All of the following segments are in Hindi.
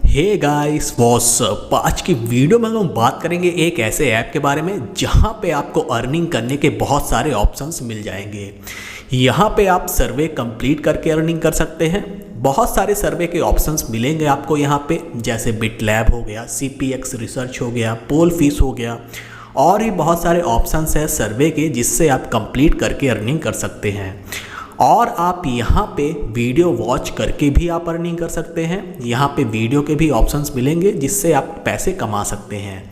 Hey guys what's up. आज की वीडियो में हम बात करेंगे एक ऐसे ऐप के बारे में जहां पे आपको अर्निंग करने के बहुत सारे ऑप्शंस मिल जाएंगे। यहां पे आप सर्वे कंप्लीट करके अर्निंग कर सकते हैं। बहुत सारे सर्वे के ऑप्शंस मिलेंगे आपको यहाँ पे, जैसे बिटलैब हो गया, CPX रिसर्च हो गया, पोलफिश हो गया, और भी बहुत सारे ऑप्शंस हैं सर्वे के जिससे आप कंप्लीट करके अर्निंग कर सकते हैं। और आप यहाँ पे वीडियो वॉच करके भी आप अर्निंग कर सकते हैं। यहाँ पे वीडियो के भी ऑप्शंस मिलेंगे जिससे आप पैसे कमा सकते हैं।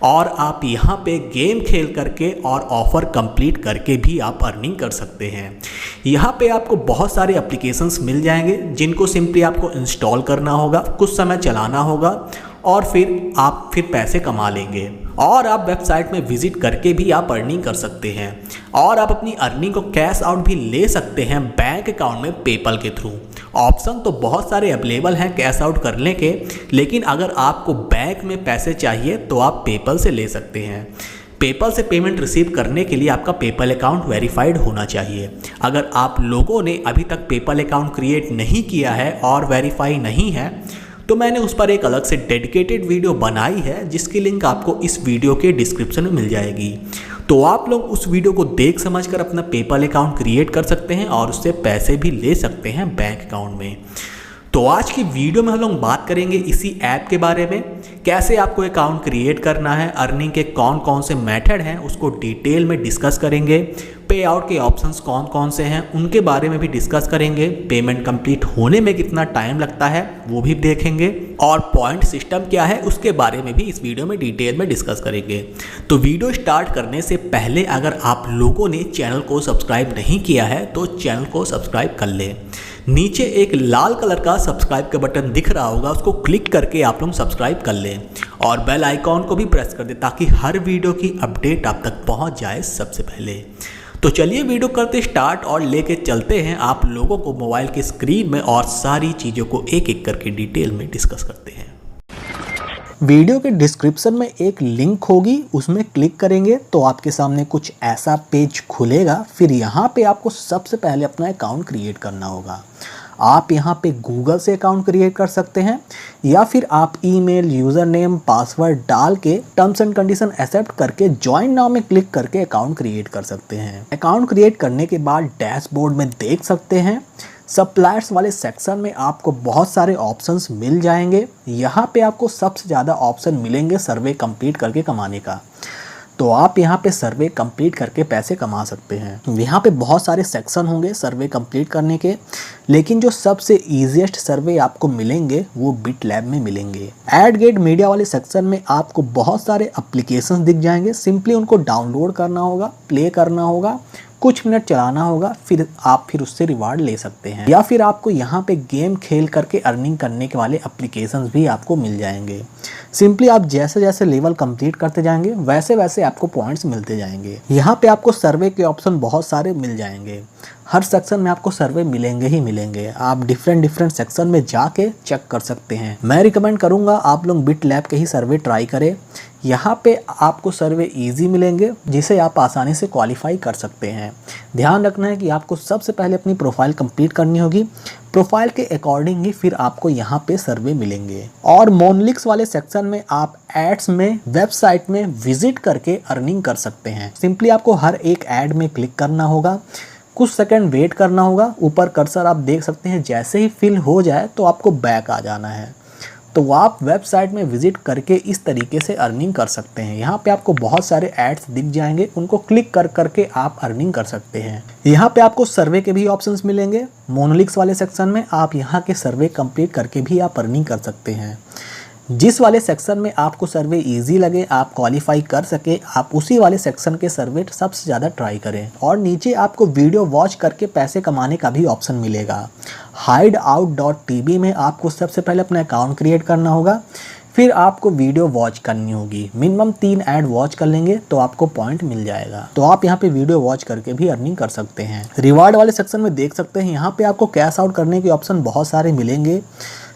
और आप यहाँ पे गेम खेल करके और ऑफ़र कंप्लीट करके भी आप अर्निंग कर सकते हैं। यहाँ पे आपको बहुत सारे एप्लीकेशंस मिल जाएंगे जिनको सिंपली आपको इंस्टॉल करना होगा, कुछ समय चलाना होगा और फिर आप पैसे कमा लेंगे। और आप वेबसाइट में विजिट करके भी आप अर्निंग कर सकते हैं। और आप अपनी अर्निंग को कैश आउट भी ले सकते हैं बैंक अकाउंट में पेपल के थ्रू। ऑप्शन तो बहुत सारे अवेलेबल हैं कैश आउट करने के, लेकिन अगर आपको बैंक में पैसे चाहिए तो आप पेपल से ले सकते हैं। पेपल से पेमेंट रिसीव करने के लिए आपका पेपल अकाउंट वेरीफाइड होना चाहिए। अगर आप लोगों ने अभी तक पेपल अकाउंट क्रिएट नहीं किया है और वेरीफाई नहीं है तो मैंने उस पर एक अलग से डेडिकेटेड वीडियो बनाई है जिसकी लिंक आपको इस वीडियो के डिस्क्रिप्शन में मिल जाएगी। तो आप लोग उस वीडियो को देख समझकर अपना पेपल अकाउंट क्रिएट कर सकते हैं और उससे पैसे भी ले सकते हैं बैंक अकाउंट में। तो आज की वीडियो में हम लोग बात करेंगे इसी ऐप के बारे में, कैसे आपको अकाउंट क्रिएट करना है, अर्निंग के कौन कौन से मेथड हैं उसको डिटेल में डिस्कस करेंगे, पे आउट के ऑप्शंस कौन कौन से हैं उनके बारे में भी डिस्कस करेंगे, पेमेंट कंप्लीट होने में कितना टाइम लगता है वो भी देखेंगे, और पॉइंट सिस्टम क्या है उसके बारे में भी इस वीडियो में डिटेल में डिस्कस करेंगे। तो वीडियो स्टार्ट करने से पहले अगर आप लोगों ने चैनल को सब्सक्राइब नहीं किया है तो चैनल को सब्सक्राइब कर लें। नीचे एक लाल कलर का सब्सक्राइब का बटन दिख रहा होगा, उसको क्लिक करके आप लोग सब्सक्राइब कर लें और बेल आइकॉन को भी प्रेस कर दें ताकि हर वीडियो की अपडेट आप तक पहुंच जाए सबसे पहले। तो चलिए वीडियो करते स्टार्ट और लेके चलते हैं आप लोगों को मोबाइल की स्क्रीन में और सारी चीज़ों को एक एक करके डिटेल में डिस्कस करते हैं। वीडियो के डिस्क्रिप्शन में एक लिंक होगी, उसमें क्लिक करेंगे तो आपके सामने कुछ ऐसा पेज खुलेगा। फिर यहाँ पे आपको सबसे पहले अपना अकाउंट क्रिएट करना होगा। आप यहाँ पे गूगल से अकाउंट क्रिएट कर सकते हैं या फिर आप ईमेल, यूज़र नेम, पासवर्ड डाल के टर्म्स एंड कंडीशन एक्सेप्ट करके ज्वाइन नाउ में क्लिक करके अकाउंट क्रिएट कर सकते हैं। अकाउंट क्रिएट करने के बाद डैशबोर्ड में देख सकते हैं सप्लायर्स वाले सेक्शन में आपको बहुत सारे ऑप्शंस मिल जाएंगे। यहाँ पे आपको सबसे ज़्यादा ऑप्शन मिलेंगे सर्वे कंप्लीट करके कमाने का। तो आप यहाँ पे सर्वे कंप्लीट करके पैसे कमा सकते हैं। यहाँ पे बहुत सारे सेक्शन होंगे सर्वे कंप्लीट करने के, लेकिन जो सबसे ईजीएस्ट सर्वे आपको मिलेंगे वो बिटलैब में मिलेंगे। एड गेट मीडिया वाले सेक्शन में आपको बहुत सारे एप्लीकेशंस दिख जाएंगे, सिंपली उनको डाउनलोड करना होगा, प्ले करना होगा, कुछ मिनट चलाना होगा, फिर आप उससे रिवार्ड ले सकते हैं। या फिर आपको यहाँ पे गेम खेल करके अर्निंग करने के वाले एप्लीकेशंस भी आपको मिल जाएंगे। सिंपली आप जैसे जैसे लेवल कंप्लीट करते जाएंगे वैसे वैसे आपको पॉइंट्स मिलते जाएंगे। यहाँ पे आपको सर्वे के ऑप्शन बहुत सारे मिल जाएंगे। हर सेक्शन में आपको सर्वे मिलेंगे ही मिलेंगे। आप डिफरेंट सेक्शन में जाके चेक कर सकते हैं। मैं रिकमेंड करूँगा आप लोग बिटलैब के ही सर्वे ट्राई करें। यहाँ पे आपको सर्वे इजी मिलेंगे जिसे आप आसानी से क्वालिफाई कर सकते हैं। ध्यान रखना है कि आपको सबसे पहले अपनी प्रोफाइल कंप्लीट करनी होगी। प्रोफाइल के अकॉर्डिंग ही फिर आपको यहाँ पे सर्वे मिलेंगे। और मोनलिक्स वाले सेक्शन में आप एड्स में वेबसाइट में विजिट करके अर्निंग कर सकते हैं। सिंपली आपको हर एक ऐड में क्लिक करना होगा, कुछ सेकंड वेट करना होगा। ऊपर कर्सर आप देख सकते हैं, जैसे ही फिल हो जाए तो आपको बैक आ जाना है। तो आप वेबसाइट में विजिट करके इस तरीके से अर्निंग कर सकते हैं। यहाँ पे आपको बहुत सारे एड्स दिख जाएंगे, उनको क्लिक कर करके आप अर्निंग कर सकते हैं। यहाँ पे आपको सर्वे के भी ऑप्शंस मिलेंगे। मोनोलिक्स वाले सेक्शन में आप यहाँ के सर्वे कंप्लीट करके भी आप अर्निंग कर सकते हैं। जिस वाले सेक्शन में आपको सर्वे इजी लगे, आप क्वालिफाई कर सके, आप उसी वाले सेक्शन के सर्वे सबसे ज़्यादा ट्राई करें। और नीचे आपको वीडियो वॉच करके पैसे कमाने का भी ऑप्शन मिलेगा। hideout.tv में आपको सबसे पहले अपना अकाउंट क्रिएट करना होगा, फिर आपको वीडियो वॉच करनी होगी। मिनिमम 3 ऐड वॉच कर लेंगे तो आपको पॉइंट मिल जाएगा। तो आप यहाँ पे वीडियो वॉच करके भी अर्निंग कर सकते हैं। रिवार्ड वाले सेक्शन में देख सकते हैं, यहाँ पे आपको कैश आउट करने के ऑप्शन बहुत सारे मिलेंगे,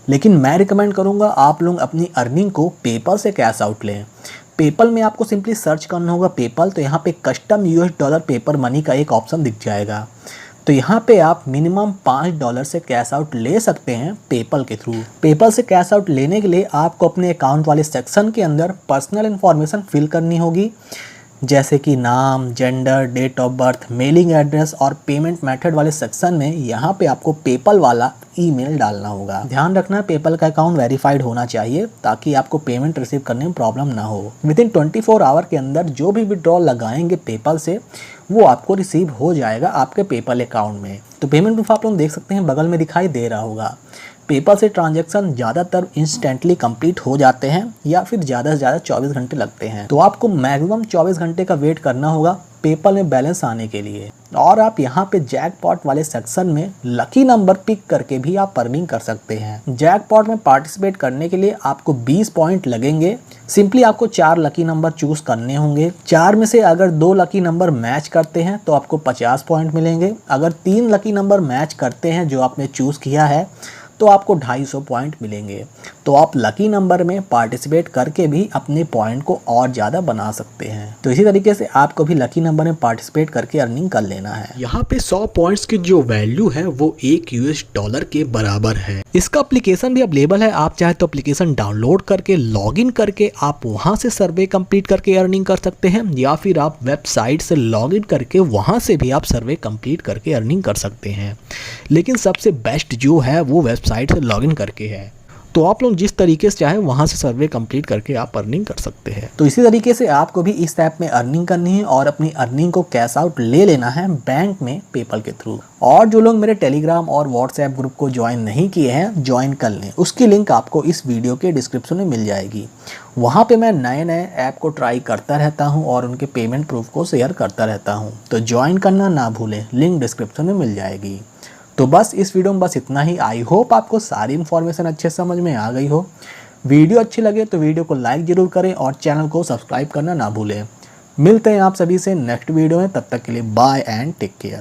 लेकिन मैं रिकमेंड करूंगा आप लोग अपनी अर्निंग को पेपल से कैश आउट लें। पेपल में आपको सिंपली सर्च करना होगा पेपल, तो यहाँ पे custom US dollar paper money का एक ऑप्शन दिख जाएगा। तो यहाँ पे आप मिनिमम $5 से कैश आउट ले सकते हैं पेपल के थ्रू। पेपल से कैश आउट लेने के लिए आपको अपने अकाउंट वाले सेक्शन के अंदर पर्सनल इन्फॉर्मेशन फिल करनी होगी, जैसे कि नाम, gender, date of birth, mailing address और पेमेंट मेथड वाले सेक्शन में यहाँ पे आपको पेपल वाला ईमेल डालना होगा। ध्यान रखना पेपल का अकाउंट वेरीफाइड होना चाहिए ताकि आपको पेमेंट रिसीव करने में प्रॉब्लम ना हो। विदिन 24 आवर के अंदर जो भी विड्रॉल लगाएंगे पेपल से वो आपको रिसीव हो जाएगा आपके पेपल अकाउंट में। तो पेमेंट प्रूफ आप लोग देख सकते हैं बगल में दिखाई दे रहा होगा। पेपल से ट्रांजैक्शन ज़्यादातर इंस्टेंटली कंप्लीट हो जाते हैं या फिर ज़्यादा से ज़्यादा 24 घंटे लगते हैं। तो आपको मैक्सिमम 24 घंटे का वेट करना होगा पेपल में बैलेंस आने के लिए। और आप यहाँ पे जैकपॉट वाले सेक्शन में लकी नंबर पिक करके भी आप अर्निंग कर सकते हैं। जैकपॉट में पार्टिसिपेट करने के लिए आपको 20 पॉइंट लगेंगे। सिंपली आपको 4 लकी नंबर चूज करने होंगे। 4 में से अगर 2 लकी नंबर मैच करते हैं तो आपको 50 पॉइंट मिलेंगे। अगर 3 लकी नंबर मैच करते हैं जो आपने चूज किया है तो आपको 250 पॉइंट मिलेंगे। तो आप लकी नंबर में पार्टिसिपेट करके भी अपने पॉइंट को और ज़्यादा बना सकते हैं। तो इसी तरीके से आपको भी लकी नंबर में पार्टिसिपेट करके अर्निंग कर लेना है। यहाँ पे 100 पॉइंट्स की जो वैल्यू है वो $1 के बराबर है। इसका एप्लीकेशन भी अवेलेबल है। आप चाहे तो एप्लीकेशन डाउनलोड करके लॉगिन करके आप वहाँ से सर्वे कंप्लीट करके अर्निंग कर सकते हैं, या फिर आप वेबसाइट से लॉगिन करके वहाँ से भी आप सर्वे कंप्लीट करके अर्निंग कर सकते हैं। लेकिन सबसे बेस्ट जो है वो वेबसाइट से लॉगिन करके है। तो आप लोग जिस तरीके से चाहे वहाँ से सर्वे कंप्लीट करके आप अर्निंग कर सकते हैं। तो इसी तरीके से आपको भी इस ऐप में अर्निंग करनी है और अपनी अर्निंग को कैश आउट ले लेना है बैंक में पेपल के थ्रू। और जो लोग मेरे टेलीग्राम और व्हाट्सएप ग्रुप को ज्वाइन नहीं किए हैं ज्वाइन कर लें। उसकी लिंक आपको इस वीडियो के डिस्क्रिप्शन में मिल जाएगी। वहाँ पे मैं नए नए ऐप को ट्राई करता रहता हूँ और उनके पेमेंट प्रूफ को शेयर करता रहता हूँ। तो ज्वाइन करना ना भूलें, लिंक डिस्क्रिप्शन में मिल जाएगी। तो बस इस वीडियो में बस इतना ही। आई होप आपको सारी इन्फॉर्मेशन अच्छे समझ में आ गई हो। वीडियो अच्छी लगे तो वीडियो को लाइक ज़रूर करें और चैनल को सब्सक्राइब करना ना भूलें। मिलते हैं आप सभी से नेक्स्ट वीडियो में। तब तक के लिए बाय एंड टेक केयर।